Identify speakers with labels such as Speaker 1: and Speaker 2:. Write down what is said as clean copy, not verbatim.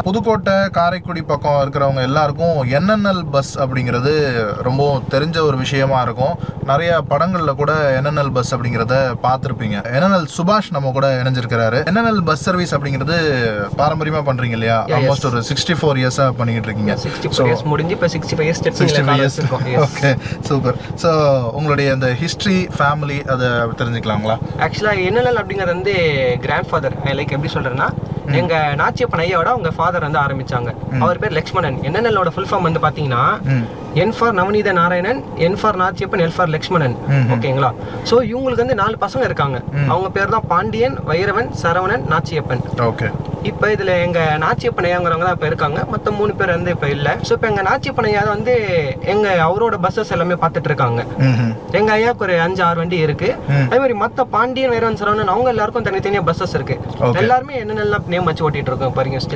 Speaker 1: புதுக்கோட்டை காரைக்குடி பக்கம் இருக்கிறவங்க எல்லாருக்கும் என்என்எல் பஸ் அப்படிங்கிறது ரொம்ப தெரிஞ்ச ஒரு விஷயமா இருக்கும். நிறைய படங்கள்ல கூட என்என்எல் பஸ் அப்படிங்கிறத பார்த்துருப்பீங்க. என்என்எல் சுபாஷ் நம்ம கூட இணைஞ்சிருக்கிறாரு. என்என்எல் பஸ் சர்வீஸ் அப்படிங்கிறது பாரம்பரியமா பண்றீங்க இல்லையா? ஆல்மோஸ்ட் ஒரு 64 இயர்ஸா பண்ணிட்டு இருக்கீங்க.
Speaker 2: 64 இயர்ஸ் முடிஞ்சு இப்போ 65 இயர்ஸ் இருக்கும்.
Speaker 1: Okay, super. ஸோ உங்களுடைய அந்த ஹிஸ்ட்ரி, ஃபேமிலி அதை தெரிஞ்சுக்கலாங்களா?
Speaker 2: ஆக்சுவலாக என்என்எல் அப்படிங்கிறது வந்து கிராண்ட் ஃபாதர், லைக் எப்படி சொல்றேன்னா, எங்க நாச்சியப்பன் ஐயாவோட அவங்க ஃபாதர் வந்து ஆரம்பிச்சாங்க. அவர் பேர் லக்ஷ்மணன். என்என்எல்லோட ஃபுல் ஃபார்ம் வந்து பாத்தீங்கன்னா N for Navaneetha Narayanan, N for Nachiyappan, L for Lakshmanan. ஓகேங்களா? ஸோ இவங்களுக்கு வந்து 4 பசங்க இருக்காங்க. அவங்க பேர் தான் பாண்டியன், வைரவன், சரவணன், நாச்சியப்பன்.
Speaker 1: ஓகே.
Speaker 2: இப்போ இதுல எங்க நாச்சியப்பன் ஐயாங்கிறவங்க தான் இப்போ இருக்காங்க. மொத்த 3 பேர் வந்து இப்போ இல்லை. ஸோ இப்போ எங்க நாச்சியப்பன் ஐயா வந்து அவரோட பஸ்ஸஸ் எல்லாமே பார்த்துட்டு இருக்காங்க. எங்க ஐயாவுக்கு ஒரு 5-6 வண்டி இருக்கு. அதே மாதிரி மற்ற பாண்டியன், வைரவன், சரவணன் அவங்க எல்லாருக்கும் தனித்தனியா பஸ்ஸஸ் இருக்கு. எல்லாருமே என்னென்ன நேம் வச்சு ஓட்டிட்டு இருக்கோம் பாருங்க ஸ்டில்.